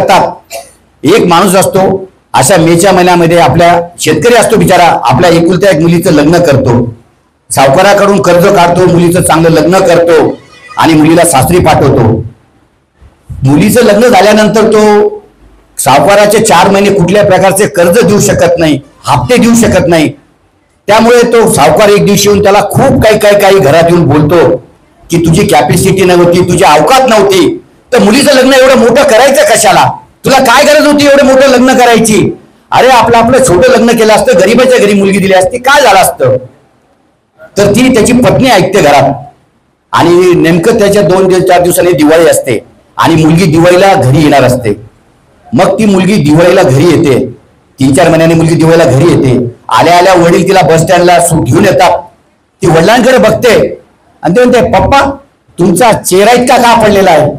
करतात। एक माणूस असतो अशा मेच्या महिन्यामध्ये आपल्या शेतकरी असतो बिचारा, आपल्या एकुलत्या एक मुलीचं लग्न करतो, सावकाराकडून कर्ज काढतो, मुलीचं चांगलं लग्न करतो आणि मुलीला सासरी पाठवतो। मुलीचं लग्न झाल्यानंतर तो सावकाराचे 4 महिने कुठल्या प्रकारचे कर्ज देऊ शकत नाही, हप्ते देऊ शकत नाही। त्यामुळे तो सावकार एक दिवशी येऊन त्याला खूप काही घरात येऊन बोलतो की तुझी कॅपॅसिटी नव्हती, तुझी अवकात नव्हती, तर मुलीचं लग्न एवढं मोठं करायचं कशाला, तुला काय गरज होती एवढं मोठं लग्न करायची, अरे आपलं छोटं लग्न केलं असतं, गरीबाच्या घरी मुलगी दिली असती, काय झालं असतं। तर ती त्याची पत्नी ऐकते घरात आणि नेमकं त्याच्या 2-4 दिवसांनी दिवाळी असते आणि मुलगी दिवाळीला घरी येणार असते। मग ती मुलगी दिवाळीला घरी येते, 3-4 महिन्यांनी मुलगी दिवाळीला घरी येते। आल्या वडील तिला बस स्टँडला घेऊन येतात, ती वडिलांकडे बघते आणि ते म्हणते पप्पा तुमचा चेहरा इतका का पडलेला आहे,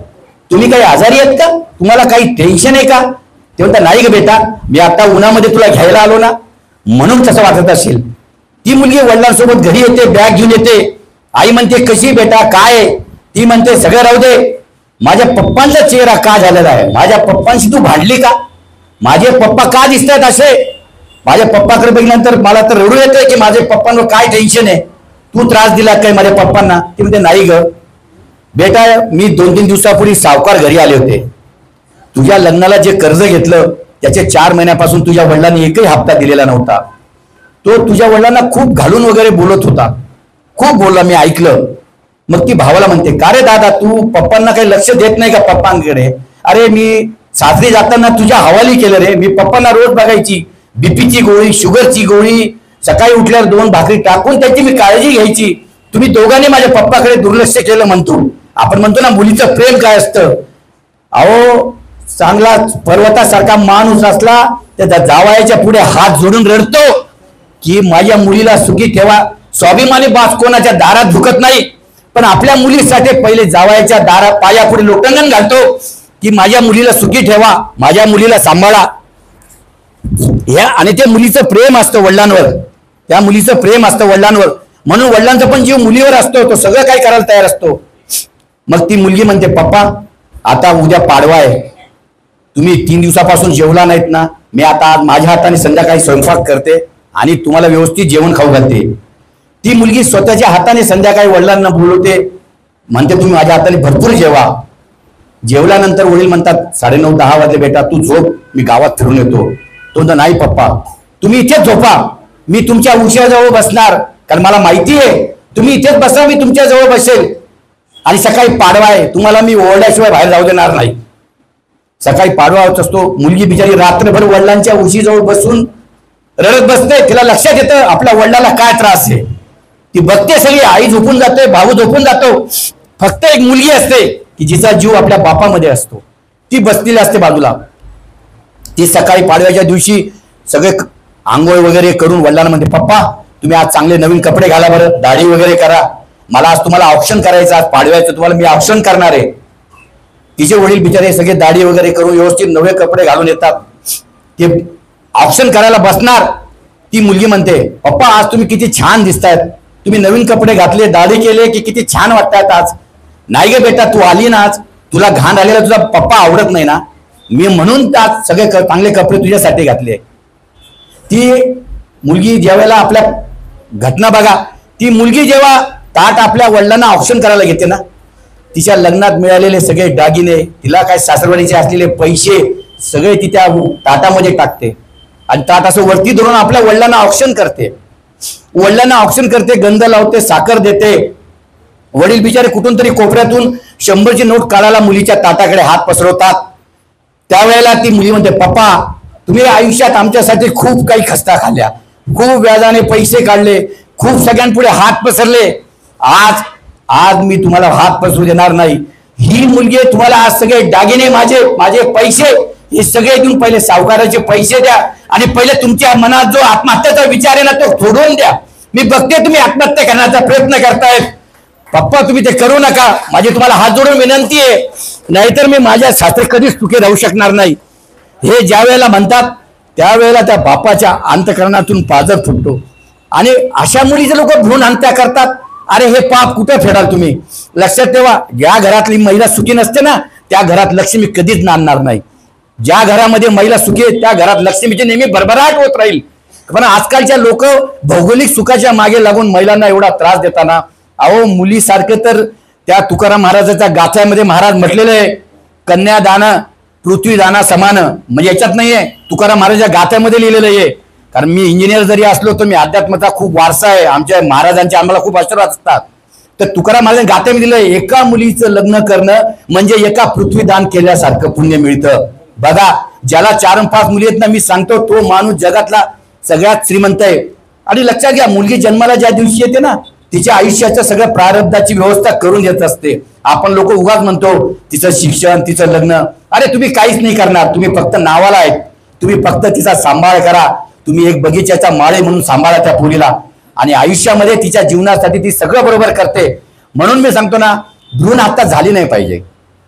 तुम्ही काही आजारी आहेत का, तुम्हाला काही टेन्शन आहे का। ते म्हणतात नाही ग बेटा, मी आता उन्हामध्ये तुला घ्यायला आलो ना म्हणून तसं वाटत असेल। ती मुलगी वडिलांसोबत घरी येते, बॅग घेऊन येते, आई म्हणते कशी बेटा काय, ती म्हणते सगळं राहू दे, माझ्या पप्पांचा चेहरा का झालेला आहे, माझ्या पप्पांशी तू भांडली का, माझे पप्पा का दिसतात असे, माझ्या पप्पाकडे बघितल्यानंतर मला तर रडू येते की माझ्या पप्पांवर काय टेन्शन आहे, तू त्रास दिला काय माझ्या पप्पांना। ती म्हणते नाही ग बेटा, मी 2-3 दिवसापूर्वी सावकार घरी आले होते, तुझ्या लग्नाला जे कर्ज घेतलं त्याचे 4 महिन्यापासून तुझ्या वडिलांनी एकही हप्ता दिलेला नव्हता, तो तुझ्या वडिलांना खूप घालून वगैरे बोलत होता, खूप बोलला, मी ऐकलं। मग ती भावाला म्हणते का रे दादा तू पप्पांना काही लक्ष देत नाही का पप्पांकडे, अरे मी सासरी जाताना तुझ्या हवाली केलं रे, मी पप्पांना रोज बघायची, बीपीची गोळी, शुगरची गोळी, सकाळी उठल्यावर 2 भाकरी टाकून त्याची मी काळजी घ्यायची, तुम्ही दोघांनी माझ्या पप्पाकडे दुर्लक्ष केलं म्हणतो। आपण म्हणतो ना मुलीचं प्रेम काय असतं, अहो चांगला पर्वतासारखा माणूस असला त्या जावयाच्या पुढे हात जोडून रडतो की माझ्या मुलीला सुखी ठेवा। स्वाभिमानी बास कोणाच्या दारात झुकत नाही, पण आपल्या मुलीसाठी पहिले जावयाच्या दारात पायापुढे लोटंगण घालतो की माझ्या मुलीला सुखी ठेवा, माझ्या मुलीला सांभाळा। आणि ते मुलीचं प्रेम असतं वडिलांवर, त्या मुलीचं प्रेम असतं वडिलांवर, म्हणून वडिलांचा पण जीव मुलीवर असतो, तो सगळं काय करायला तयार असतो। मग ती मुलगी म्हणते पप्पा आता उद्या पाडवा आहे, तुम्ही 3 दिवसापासून जेवला नाहीत ना, मी आता माझ्या हाताने संध्याकाळी स्वयंपाक करते आणि तुम्हाला व्यवस्थित जेवण खाऊ घालते। ती मुलगी स्वतःच्या हाताने संध्याकाळी वडिलांना बोलवते, म्हणते तुम्ही माझ्या हाताने भरपूर जेवा। जेवल्यानंतर वडील म्हणतात 9:30-10 वाजले बेटा तू झोप, मी गावात फिरून येतो। तो म्हणतो नाही पप्पा तुम्ही इथेच झोपा, मी तुमच्या उशिराजवळ बसणार, कारण मला माहिती आहे तुम्ही इथेच बसा, मी तुमच्या जवळ बसेल आणि सकाळी पाडवा आहे, तुम्हाला मी ओरड्याशिवाय बाहेर जाऊ देणार नाही। सकाळी पाडवा होत असतो, मुलगी बिचारी रात्रभर वडिलांच्या उशीजवळ बसून रडत बसते, तिला लक्षात येतं आपल्या वडिलाला काय त्रास आहे, ती बघते सगळी, आई झोपून जाते, भाऊ झोपून जातो, फक्त एक मुलगी असते की जिचा जीव आपल्या बापामध्ये असतो, ती बसलेली असते बाजूला। ती सकाळी पाडव्याच्या दिवशी सगळे आंघोळ वगैरे करून वडिलांना म्हणते पप्पा तुम्ही आज चांगले नवीन कपडे घाला बरं, दाढी वगैरे करा, मला आज तुम्हाला ऑप्शन करायचं, आज पाडव्याचं तुम्हाला मी ऑप्शन करणार आहे। तिचे वडील बिचारे सगळे दाढी वगैरे करून व्यवस्थित नवे कपडे घालून येतात, ते ऑप्शन करायला बसणार, ती मुलगी म्हणते पप्पा आज तुम्ही किती छान दिसतायत, तुम्ही नवीन कपडे घातले, दाढी केले की किती छान वाटतायत आज। नाही गे बेटा तू आली ना आज, तुला घाण आलेला तुझा पप्पा आवडत नाही ना, मी म्हणून आज सगळे चांगले कपडे तुझ्यासाठी घातले। ती मुलगी ज्यावेळेला आपल्या घटना बघा, ती मुलगी जेव्हा ताट आपल्या वडिलांना ऑप्शन करायला घेते ना, तिच्या लग्नात मिळालेले सगळे दागिने, तिला काय सासरवाडीचे असलेले पैसे सगळे ती त्या ताटामध्ये टाकते आणि ताट असं वरती धरून आपल्या वडिलांना ऑप्शन करते, वडिलांना ऑप्शन करते, गंध लावते, साखर देते। वडील बिचारे कुठून तरी कोपऱ्यातून 100ची नोट काढायला मुलीच्या ताटाकडे हात पसरवतात। त्यावेळेला ती मुली म्हणते पप्पा तुम्ही आयुष्यात आमच्यासाठी खूप काही खस्ता खाल्ल्या, खूप व्याजाने पैसे काढले, खूप सगळ्यांपुढे हात पसरले, आज आज मी तुम्हाला हात पसरू देणार नाही। ही मुलगी तुम्हाला आज सगळे दागिने माझे पैसे हे सगळे देऊन पहिले सावकाराचे पैसे द्या आणि पहिले तुमच्या मनात जो आत्महत्याचा विचार आहे ना तो सोडून द्या। मी बघते तुम्ही आत्महत्या करण्याचा प्रयत्न करतायत, पप्पा तुम्ही ते करू नका, माझी तुम्हाला हात जोडून विनंती आहे, नाहीतर मी माझ्या सासरे कधीच सुखी राहू शकणार नाही। हे ज्या वेळेला म्हणतात त्यावेळेला त्या बापाच्या अंतःकरणातून पाझर फुटतो आणि अशा मुलीचे लोक भ्रूण हत्या करतात। अरे हे पाप कुठे फेडाल तुम्ही, लक्षात ठेवा, ज्या घरातली महिला सुखी नसते ना त्या घरात लक्ष्मी कधीच नांदणार नाही। ज्या घरामध्ये महिला सुखी आहेत त्या घरात लक्ष्मीची नेहमी भरभराट होत राहील. पण आजकालच्या लोक भौगोलिक सुखाच्या मागे लागून महिलांना एवढा त्रास देताना, अहो मुलीसारखं तर त्या तुकाराम महाराजाच्या गाथ्यामध्ये महाराज म्हटलेलं आहे, कन्यादान पृथ्वीदाना समान. म्हणजे याच्यात नाहीये, तुकाराम महाराजांच्या गाथ्यामध्ये लिहिलेलं आहे. कारण मी इंजिनियर जरी असलो तर मी अध्यात्माचा खूप वारसा आहे, आमच्या महाराजांचे आम्हाला खूप आशीर्वाद असतात. तर तुकाराम महाराजांच्या गाथ्यामध्ये दिलंय, एका मुलीचं लग्न करणं म्हणजे एका पृथ्वीदान केल्यासारखं पुण्य मिळतं. बघा, ज्याला 4-5 मुली आहेत ना, मी सांगतो तो माणूस जगातला सगळ्यात श्रीमंत आहे. आणि लक्षात घ्या, मुलगी जन्माला ज्या दिवशी येते ना, तिच्या आयुष्याचं सगळं प्रारब्धाची व्यवस्था करून देत असते. आपण लोक उगाच म्हणतो तिचं शिक्षण, तिचं लग्न. अरे तुम्ही काहीच नाही करणार, तुम्ही फक्त नावाला आहेत. तुम्ही फक्त तिचा सांभाळ करा. तुम्ही एक बगीच्याचा माळे म्हणून सांभाळा त्या पोरीला, आणि आयुष्यामध्ये तिच्या जीवनासाठी ती सगळं बरोबर करते. म्हणून मी सांगतो ना, भ्रूण हत्या झाली नाही पाहिजे.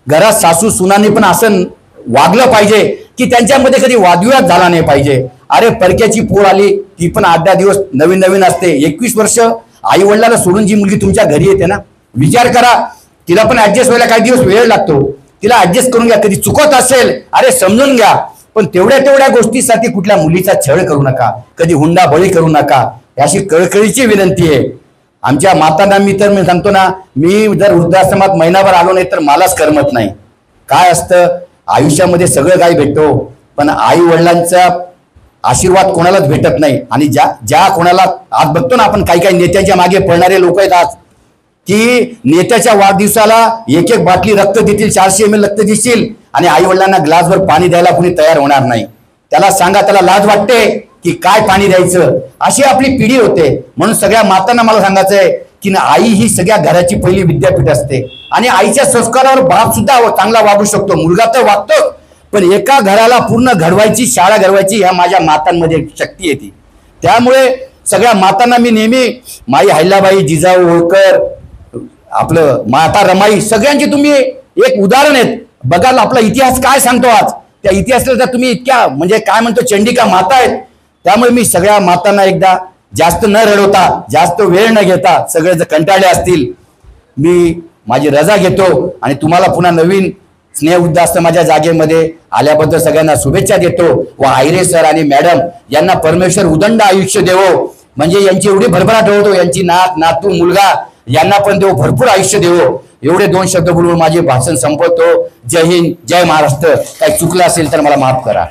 घरात सासू सुनांनी पण असं वागलं पाहिजे की त्यांच्यामध्ये कधी वादविवाद झाला नाही पाहिजे. अरे परक्याची पोर आली, ती पण 8-10 दिवस नवीन नवीन असते. 21 वर्ष आई वडिलांना सोडून जी मुलगी तुमच्या घरी येते ना, विचार करा, तिला पण ऍडजस्ट व्हायला काही दिवस वेळ लागतो. तिला ऍडजस्ट करून घ्या. कधी चुकत असेल अरे समजून घ्या, पण तेवढ्या गोष्टीसाठी कुठल्या मुलीचा छळ करू नका, कधी हुंडाबळी करू नका. अशी कळकळीची विनंती आहे आमच्या मातांना. मी सांगतो ना, मी जर वृद्धाश्रमात महिनाभर आलो नाही तर मलाच करमत नाही. काय असतं, आयुष्यामध्ये सगळं काही भेटतो, पण आई वडिलांचा आशीर्वाद कोणालाच भेटत नाही. आणि ज्या कोणाला आज बघतो ना आपण, काही नेत्यांच्या मागे पळणारे लोक आहेत आज, की नेत्याच्या वाढदिवसाला एक बाटली रक्त देतील, 400 ml रक्त देतील, आणि आई वडिलांना ग्लासभर पाणी द्यायला कुणी तयार होणार नाही. त्याला सांगा, त्याला लाज वाटते की काय पाणी द्यायचं. अशी आपली पिढी होते. म्हणून सगळ्या मातांना मला सांगायचंय की आई ही सगळ्या घराची पहिली विद्यापीठ असते. आणि आईच्या संस्कारावर बाप सुद्धा चांगला वागू शकतो, मुलगा तर वागतो, पण एका घराला पूर्ण घडवायची, शाळा घडवायची ह्या माझ्या मातांमध्ये शक्ती येते. त्यामुळे सगळ्या मातांना मी नेहमी, माई अहिल्याबाई, जिजाऊ होळकर, आपलं माता रमाई, सगळ्यांची तुम्ही एक उदाहरण आहेत. बघाल आपला इतिहास काय सांगतो आज, त्या इतिहासाला तुम्ही इतक्या म्हणजे काय म्हणतो चंडिका माता आहेत. त्यामुळे मी सगळ्या मातांना एकदा, जास्त न रडवता, जास्त वेळ न घेता, सगळे जर कंटाळले असतील, मी माझी रजा घेतो आणि तुम्हाला पुन्हा नवीन स्नेह वृद्धाश्रमाच्या जागेमध्ये आल्याबद्दल सगळ्यांना शुभेच्छा देतो. व आयरे सर आणि मॅडम यांना परमेश्वर उदंड आयुष्य देवो, म्हणजे यांची एवढी भरभराट होतो, यांची नात, नातू, मुलगा यांना पण देव भरपूर आयुष्य देवो. एवढे 2 शब्द बोलून माझे भाषण संपवतो. जय हिंद, जय महाराष्ट्र. काही चुकलं असेल तर मला माफ करा.